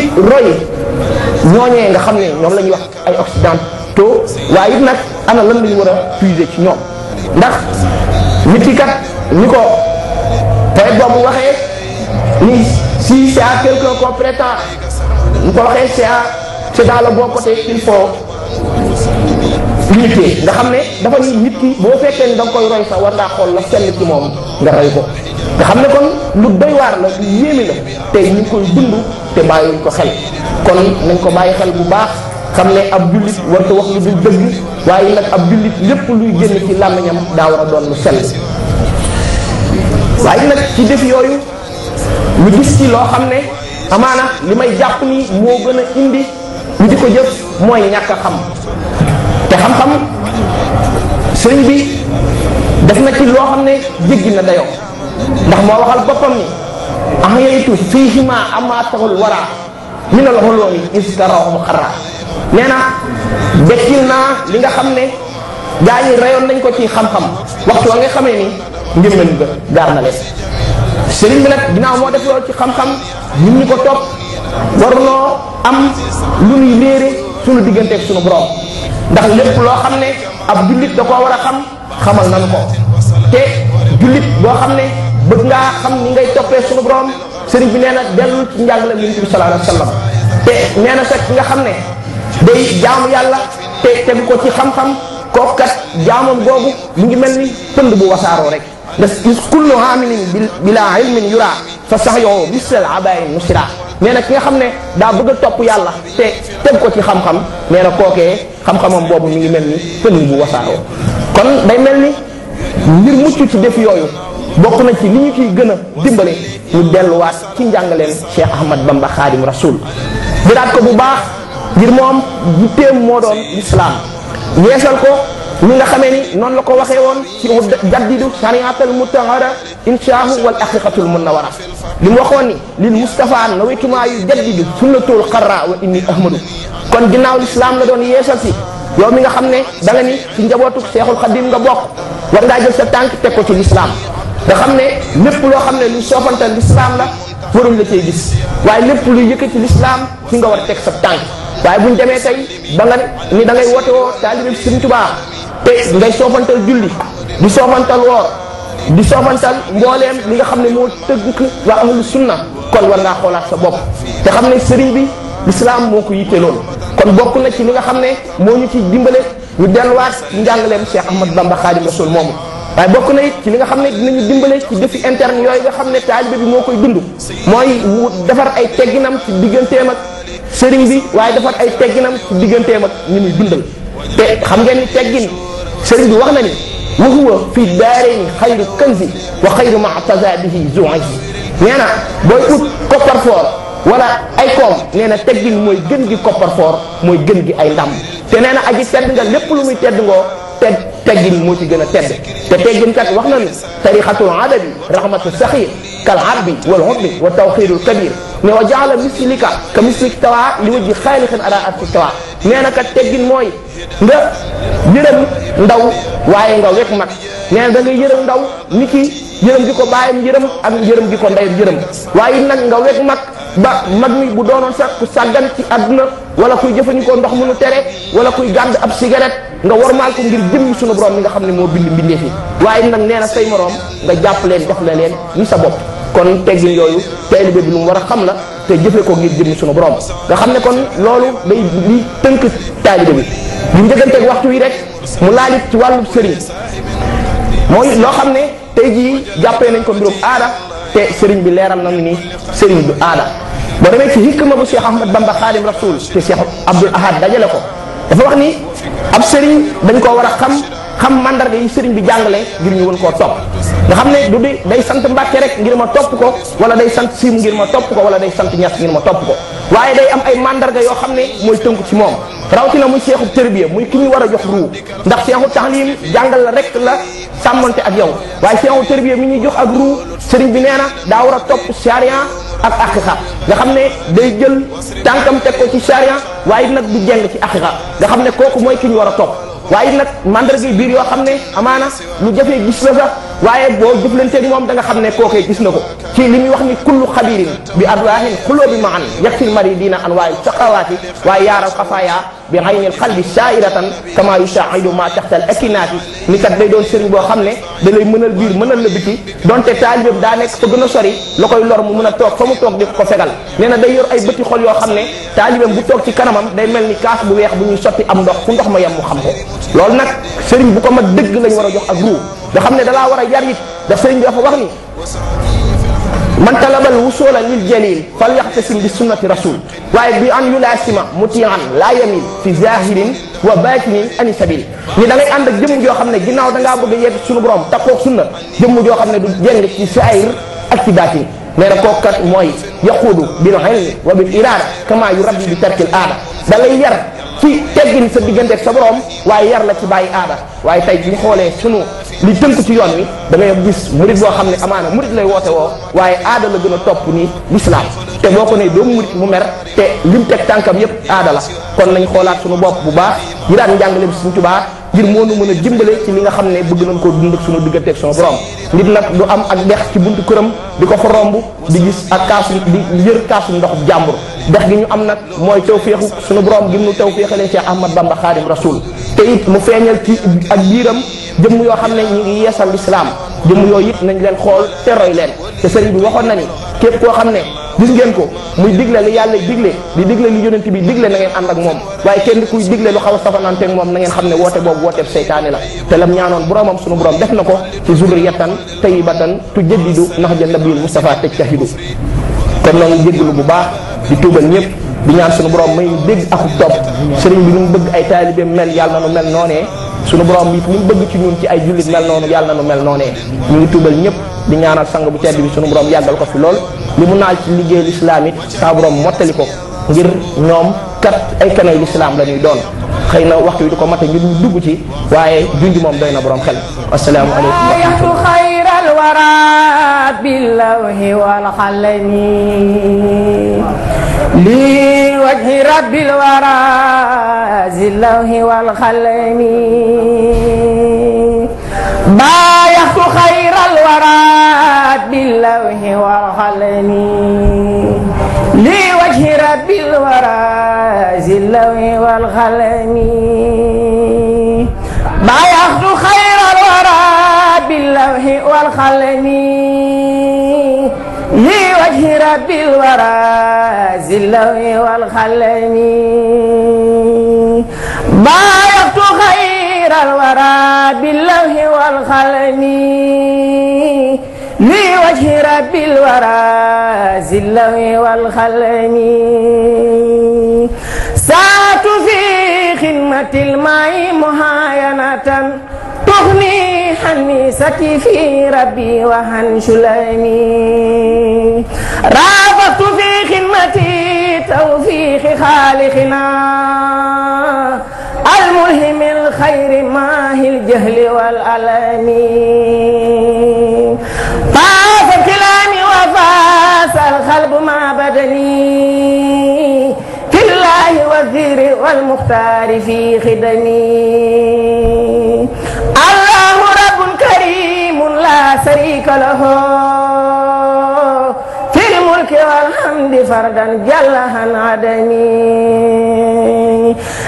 ci roy ñooñee nga xam ne ñoom la ñuy wax ay occidentaux waaye it nag ana lan lañu war a puiser ci ñoom ndax nit ki kat ni ko poète boobu waxee ni si c'est à quelqu'un qu'on prétend ñu ko waxee c'est dans le bon côté qu'il faut limiter nga xam ne dafa ni nit ki boo fekkee ni da nga koy roy sax war ngaa xool la sell ci moom nga roy ko nga xam ne kon lu doy waar la lu yéeme la tey ñu ngi koy dund te bàyyiwuñ ko xel kon nañ ko bàyyi xel bu baax xam ne ab jullit warta wax lu dul dëgg waaye nag ab jullit lépp luy génn ci làmmiñam daa war a doon lu sell waaye nag ci def yooyu ñu gis ci loo xam ne amaana li may jàpp ni moo gën a indi ñu di ko jëf mooy ñàkk a xam te xam-xam sëriñ bi def na ci loo xam ne jéggi na dayoo ndax moo waxal boppam ni ah yeytu fiihima amaatahul wara minal xolooni istarawhum xarra nee na dekkil naa li nga xam ne gaa yi reyoon nañ ko ci xam-xam waxtu wa nga xamee ni ngémmen ga gaar na leen sëriñ bi nag ginnaaw moo def loolu ci xam-xam ñun ñi ko topp warunoo am lu ñuy réere suñu digganteeg suñu borom ndax lépp loo xam ne ab jullit da koo war a xam xamal nañu ko te jullit boo xam ne bëgg ngaa xam ni ngay toppee suñu borom sëriñ bi nee na dellu ci njàngale Yonent bi sallallahu alayhi wa sallam te nee na sax ki nga xam ne day jaamu yàlla te tegu ko ci xam-xam kooku kat jaamam boobu mu ngi mel ni pënd bu wasaaroo rek ndax is kullu amilin bila ilmin yura fa sax yow bisal abayin nusira nee na ki nga xam ne daa bëgg a topp yàlla te teg ko ci xam-xam nee na kookee xam-xamam boobu mi ngi mel ni pënd bu wasaaroo kon day mel ni ngir mucc ci def yooyu bokk na ci li ñu ciy gën a dimbale ñu delluwaat ci njàngaleen Cheikh Ahmad Bamba Xaadim Rasul jëlaat ko bu baax ngir moom jitteem moo doon lislaam yeesal ko ñi nga xamee ni noonu la ko waxee woon ci jaddidu shariatal mutahara inshaahu wal haqiqatul munawara li mu waxoon ni lil Mustafa nawaytumaa yu jaddidu sunnatul xarra wa inni ahmadu kon ginnaaw lislaam la doon yeesal si yow mi nga xam ne da nga ni ci njabootu Seexul Xadim nga bokk war ngaa jël sa tànk teg ko ci lislaam nga xam ne lépp loo xam ne lu soofantal lislaam la waruñ la cay gis waaye lépp luy yëkkati lislaam fi nga war a teg sa tànk waaye buñ demee tey ba nga ni da ngay woote woo taalibe Sëriñ Tuubaa te ngay soofantal julli di soofantal woor di soofantal mbooleem li nga xam ne moo tënk waa ahlu sunna kon war ngaa xoolaat sa bopp te xam ne sëriñ bi lislaam moo ko yitte loolu kon bokk na ci li nga xam ne moo ñu ci dimbale ñu delluwaat ci njàngaleem Cheikh Ahmad Bamba Xaadim Rasul moomu waaye bokk na it ci li nga xam ne dinañu dimbale ci défi interne yooyu nga xam ne taalibe bi moo koy dund mooy mu defar ay tegginam ci digganteem ak sëriñ bi waaye defar ay tegginam ci digganteem ak ñi muy dundal te xam ngeen ni teggin sëriñ bi wax na ni wa huwa fi daarayni xayru kanzi wa xayru ma'taza bihi zu'azi nee na booy ut kopparfoor wala ay koom nee na teggin mooy gën gi kopparfoor mooy gën gi ay ndam te nee na aji tedd nga lépp lu muy tedd ngoo teggin moo ci gën a tedd te teggin kat wax na ni tariqatul adabi rahmatu saxir kal abbi wal hubbi wa tawxirul kabir ne wa jaala mislika ka mislik tawa li wajji xaalixin ala arti tawa nee na kat teggin mooy nga yërëm ndaw waaye nga wekk mag nee na da ngay yërëm ndaw ni ki yërëm gi ko bàyyam yërëm ak yërëm gi ko ndeyam yërëm waaye nag nga wekk mag ba mag mi bu doonoon sax ku sàggan ci àdduna wala kuy jëfandikoo ndox mu nu tere wala kuy gàdd ab cigarette nga warmaal ko ngir jëmmi sunu borom mi nga xam ne moo bind mbindeef yi waaye nag nee na say moroom nga jàpp leen def la leen ni sa bopp kon teggin yooyu taalibe bi lu mu war a xam la te jëfe ko ngir jëmmi sunu borom nga xam ne kon loolu day li tënk taalibe bi ñu njëkkanteeg waxtu wi rek mu laalit ci wàllu sëriñ mooy loo xam ne tey jii jàppee nañ ko mbirum aada te sëriñ bi leeral nañu ni sëriñ du aada boo demee ci hikma bu Cheikh Ahmad Bamba Xaadim Rasul te Cheikh Abdoul Ahad dajale ko dafa wax ni ab sëriñ dañ koo war a xam mandarga yi sëriñ bi jàngale ngir ñu wën koo topp nga xam ne du di day sant Mbàkke rek ngir ma topp ko wala day sant Siim ngir ma topp ko wala day sant Ñas ngir ma topp ko waaye day am ay mandarga yoo xam ne mooy tënku ci moom rawatina muy seexu tërbiya muy ki ñu war a jox ruu ndax seexu taxlim jàngal la rek la sàmmante ak yow waaye seexu tërbiya mi ñuy jox ak ruu sëriñ bi nee na daa war a topp charia ak aqiqa nga xam ne day jël tànkam teg ko ci charia waaye nag du jeng ci aqiqa nga xam ne kooku mooy ki ñu war a topp waaye nag mandarga biir yoo xam ne amaana lu jafee gis la sax waaye boo jëflanteeg moom da nga xam ne kookee gis na ko ci li muy wax ni kullu xabirin bi adwaahin xuloo bi ma an yakfil maridina an waayu saqawaati waaye yaaral xafaaya bi aynil qalbi shaairatan kama yushaahidu ma taxtal akinaati ni kat day doon sëriñ boo xam ne da lay mënal biir mënal la biti donte taalibeem daa nekk fa gën a sori la koy lor mu mën a toog fa mu toog di ko fegal nee na day yor ay bëti xol yoo xam ne taalibeem bu toog ci kanamam day mel ni kaas bu weex bu ñuy sotti am ndox fu ndox ma yem mu xam ko loolu nag sëriñ bu ko mat dëgg lañ war a jox ak ruu nga xam ne dalaa war a yar it daf sëriñ bi dafa wax ni man talabal wusula lil jalil fal yaxtasim bi sunnati rasul waaye bi an yulasima mutian laa yamil fi zahirin wa batinin ani sabil ni da ngay ànd ak jëmm joo xam ne ginnaaw da ngaa bëgg a yegg suñu borom taxoog sunna jëmm joo xam ne du jeng ci saahir ak ci baatin nee na kooku kat mooy yaquudu bil ilmi wa bil irada kama yu rabbi bi tarkil aada da lay yar ci teggin sa diggante ak sa borom waaye yar la ci bàyyi aada waaye tey bu xoolee sunu li tënk ci yoon wi da ngay gis murit boo xam ne amaana murit lay woote woo waaye aada la gën a topp ni l'islam te boo ko ne doomu murit mu mer te lim teg tànkam yépp aada la kon nañ xoolaat sunu bopp bu baax yi daan njàngale bi Sëriñ Tuubaa ngir moo nu mën a dimbale ci li nga xam ne bëgg nañ koo dund ak sunu diggante ak sunu borom nit nag du am ak dex ci buntu këram di ko fa romb di gis ak kaasu di yër kaasu ndox jàmbur dex gi ñu am nag mooy tawféexu sunu borom gi mu tawféexalee Cheikh Ahmad Bamba Xaadim Rasul te it mu feeñal ci ak biiram jëmm yoo xam ne ñu ngi yeesal lislaam jëmm yooyu it nañ leen xool te roy leen te sëriñ bi waxoon na ni képp koo xam ne gis ngeen ko muy digle li yàlla digle di digle li yonent bi digle na ngeen ànd ak moom waaye kenn kuy digle lu xaw a safanante ak moom na ngeen xam ne woote boobu wooteeb seytaane la te lam ñaanoon boromam sunu borom def na ko ci zurriyatan tayyibatan tujaddidu nahja nabiyil Mustafa tajtahidu kon noo ngi jégalu bu baax di tuubal ñëpp di ñaan sunu borom may dégg ak topp sëriñ bi nu mu bëgg ay taalibeem mel yàlla na nu mel noonee sunu borom it ni mu bëgg ci ñun ci ay jullit mel noonu yàlla na nu mel noonee ñu ngi tuubal ñëpp di ñaanal sang bu tedd bi sunu borom yàggal ko fi lool li mu naal ci liggéey lislaam it saa borom mottali ko ngir ñoom kat ay kanay lislaam la ñuy doon xëy na waxtu wi du ko mate ngir ñu dugg ci waaye junj moom doy na borom xel assalaamu aleykum xayral wara billawhi wal qalami li wajhi rabbil wara zillawhi wal qalami بايعت خير الورى باللوح والقلم لوجه رب الورى ذي اللوح والقلم بايعت خير الورى باللوح والقلم لوجه رب الورى ذي اللوح والقلم بايعت خير الورى باللوح والقلم لوجه رب الورى ذي اللوح والقلم ساعت في خدمة الماء مهاينة تغني حنيستي في ربي وعن شلمي رافقت في خدمتي توفيق خالقنا الملهم الخير ماهي الجهل والألم طاف كلامي وفاس القلب ما بدني في الله والذكر والمختار في خدمي الله رب كريم لا شريك له في الملك والحمد فردا جل عن عدمي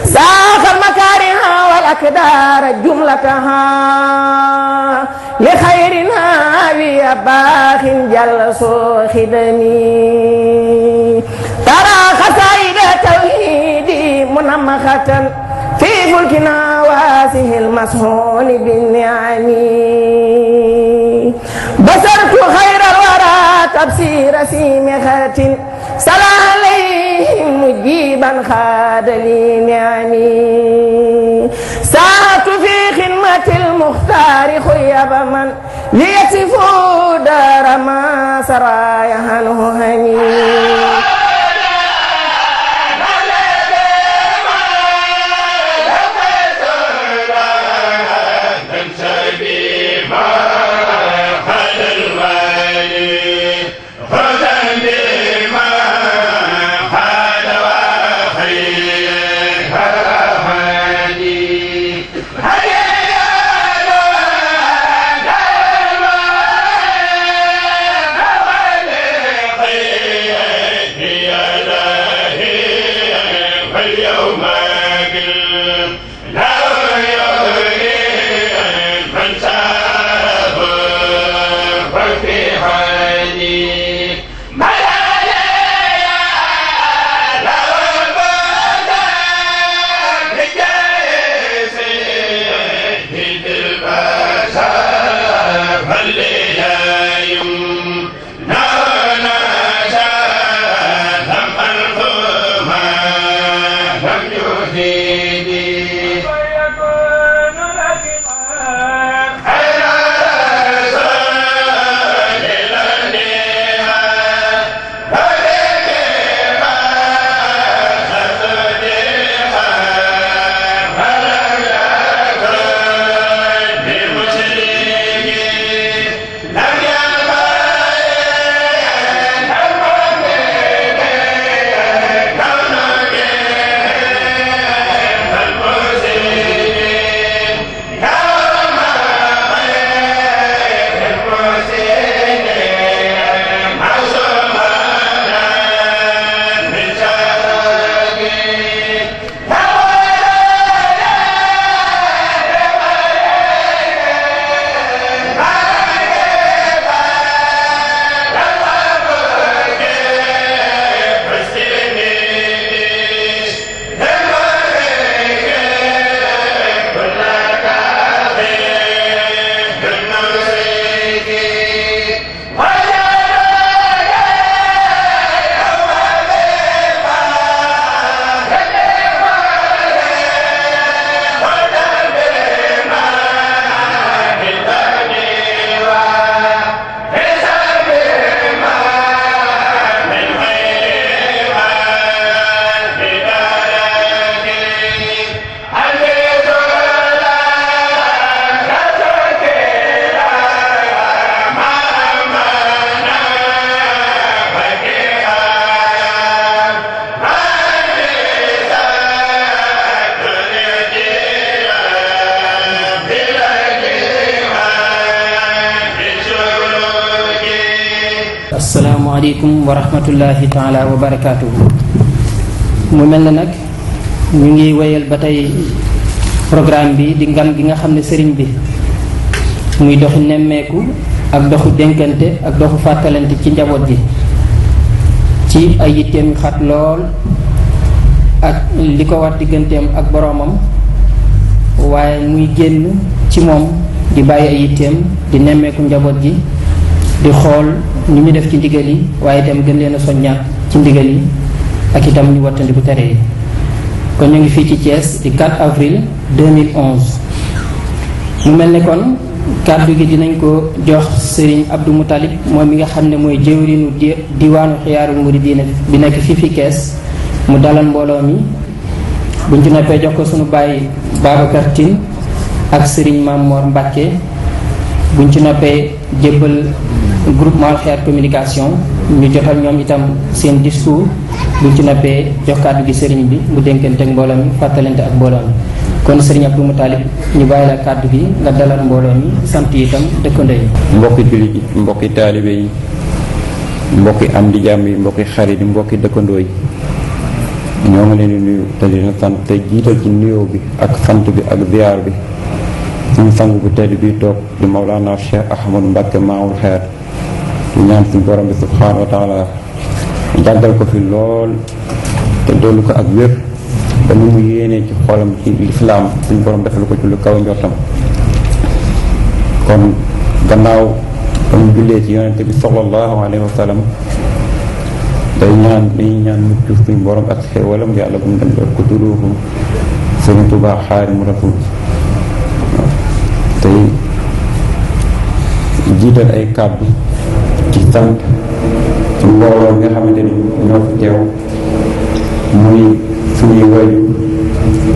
ساق المكاره والأكدار جملتها لخيرنا ويباخ جل خدمي ترى خسائد توحيدي منمخة في فلكنا واسه المسهول بالنعم بصرت خير الورى تبصير سيمخة صلى عليه مجيبا خاد لي نعمي ساعت في خدمة المختار خيب من ليكسفوا دار ما سرايا عنه هني Hey! asalaamaaleykum wa rahmatullahi taala wa barakaatuhu. mu mel ne nag ñu ngi wéyal ba tey programme bi di ngan gi nga xam ne sëriñ bi muy doxu nemmeeku ak doxu dénkante ak doxu fàttalante ci njaboot gi ci ay yitteem xat lool ak li ko war digganteem ak boroomam, waaye muy génn ci moom di bàyyi ay yitteem di nemmeeku njaboot gi di xool ni ñu def ci ndigal yi, waaye itam gën leen a soññaat ci ndigal yi ak itam ñu wattandiku tere yi. kon ñu ngi fii ci Thiès di 4 avril 2011. mu mel ne kon kàddu gi dinañ ko jox Serigne Abdou Moutalib moom mi nga xam ne mooy jëwriñu diwaanu Xiyaarul Muridiina bi nekk fii fi Kees, mu dalal mbooloo mi. buñ ci noppee jox ko sunu bàyyi Babacar Tine ak Serigne Mame Mor Mbacke. buñ ci noppee jébbal groupement Xeer communication ñu jotal ñoom itam seen discours. buñ ci noppee jox kàddu gi sëriñ bi mu dénkante ak mbooloo mi, fàttalante ak mbooloo mi. kon sëriñ Abdou Moutalib ñu bàyyi la kàddu gi nga dalal mbooloo mi, sant itam dëkkandoo yi. mbokki jullit yi, mbokki taalibe yi, mbokki am di jàmm yi, mbokki xarit yi, mbokki dëkkandoo yi, ñoo ngi leen di nuyu te di leen sant te jiital ci nuyoo bi ak sant bi ak ziyaar bi suñu sang bu tedd bi toog di Mawlana Cheikh Ahmadou Mbacke Mamoul Xeer di ñaan suñu borom bi subhaanahu wa taala jàggal ko fi lool te dollu ko ak wér ba nu mu yéenee ci xolam ci lislaam suñu borom defal ko ci lu kaw njortam. kon gannaaw ba mu jullee ci yonente bi sallallahu alayhi wa sallam dañuy ñaan mucc suñu borom ak xéewalam yàlla bu mu dem doot ko turuufu Sëriñ Tuubaa Xaadimu Rasuul tey jiital ay kàddu ci sant ci mbooloo nga xamante ni ñoo fi teew muy suñuy wayu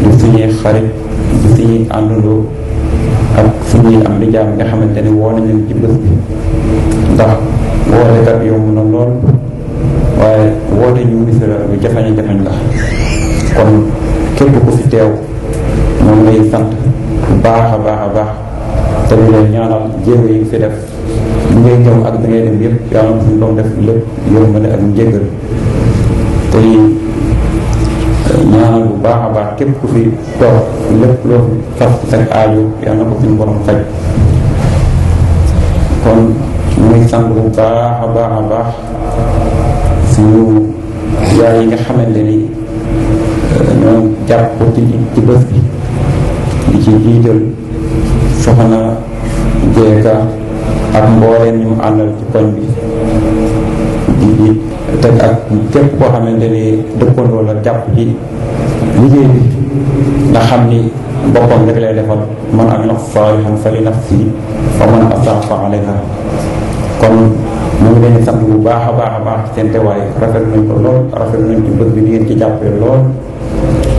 di suñuy xarit di suñuy àndandoo ak suñuy am di jaam nga xamante ni woo nañ leen ci bés bi ndax wootekat yomb na lool waaye woote ñu wisi la lu jafañ-jafañ la. kon képp ku fi teew moom lay sant bu baax a baax a baax te ñu leen ñaanal jéego yi fi def li ngay ñëw ak da ngay dem yëpp yàlla na suñu doom def lépp yërmande ak njéggal tey ñaan baax a baax képp ku fi toog lépp loo fas ci sa aajo yal na ko suñu borom faj kon ñu ngi sant bu baax a baax a baax suñu yaay yi nga xamante ni ñoom jàpp ko ci bés bi di ci jiital soxna Jeeka ak mbooleen ñu mu àndal ci koñ bi di teg ak képp koo xamante ni dëppandoo la jàpp ci liggéey bi nga xam ni boppam rek lay defal man amila saalihan fa li nafsi fa man asaa fa alayha kon ñu ngi leen di sant bu baax a baax a baax seen teewaay rafet nañ ko lool rafet nañ ci bés bi di ngeen ci jàppee lool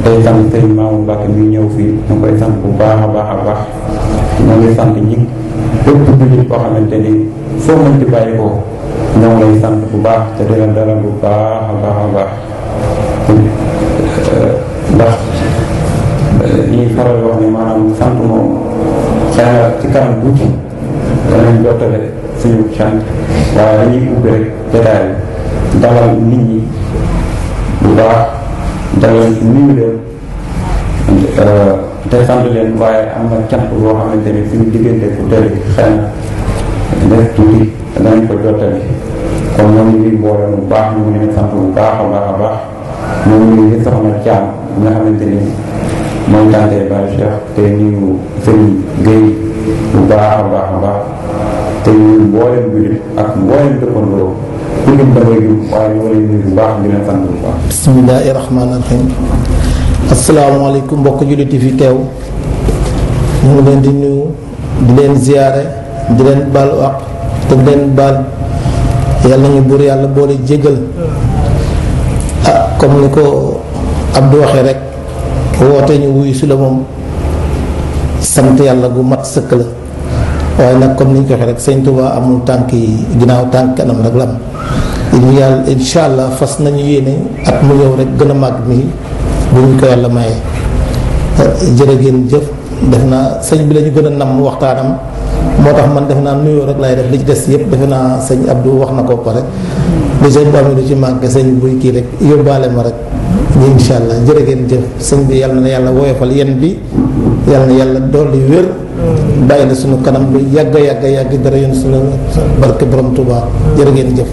tey sant sëñ Maamu Mbàkke mi ñëw fii ñu ngi koy sant bu baax a baax a baax ñoo ngi sant ñi bépp jullit koo xamante ni foo mën ci bàyyi ko ñoo ngi lay sant bu baax te di la dalal bu baax a baax a baax ndax ñuy faral wax ni maanaam sant moom xëy na ci kanam tuuti danañ jottale suñu sant waaye dañuy ubbi rek jotaay dalal nit ñi bu baax dalal nuyu leen te sant leen waaye am na cant boo xamante ni suñu diggante ku tëri xëy na def tuuti danañ ko jottali kon ñoo ngi nuyu mbooloo bu baax ñu ngi leen sant bu baax a baax a baax ñoo ngi nuyu soxna Thiam nga xamante ni mooy tante Baye Cheikh te nuyu Serigne Gueye bu baax a baax a baax te nuyu mboolem jullit ak mboolem dëkkandoo ku lim damay jum waaye ñoo ngi leen nuyu bu baax di leen sant bu baax. bismillahi rahmaani rahim. asalaamaaleykum mbokk jullit yi fi teew ñu ngi leen di nuyu di leen ziyaare di leen baal wax te di leen baal yàlla ñu buur yàlla boole jégal comme ni ko Abdou waxee rek woote ñu wuyu si la moom sant yàlla gu mat sëkk la waaye nag comme ni ñu ko waxee rek sëñ Touba amul tànk yi ginnaaw tànk kanam rek la am ñu yàlla incha allah fas nañu yéene at mu ñëw rek gën a màgg mi bu ñu ko yàlla maye. jërë ngeen jëf def naa sëñ bi la ñu gën a namm waxtaanam moo tax man def naa nuyoo rek laay def li ci des yëpp defe naa sëñ Abdou wax na ko pare li sëñ Ba mi du ci manqué sëñ buy kii rek yóbbaale ma rek ñu incha allah jërë ngeen jëf sëñ bi yàlla na yàlla woyofal yen bi yàlla na yàlla dolli wér bàyyi la suñu kanam lu yàgg yàgg yàgg dara yoon suñu barke borom Touba jërë ngeen jëf.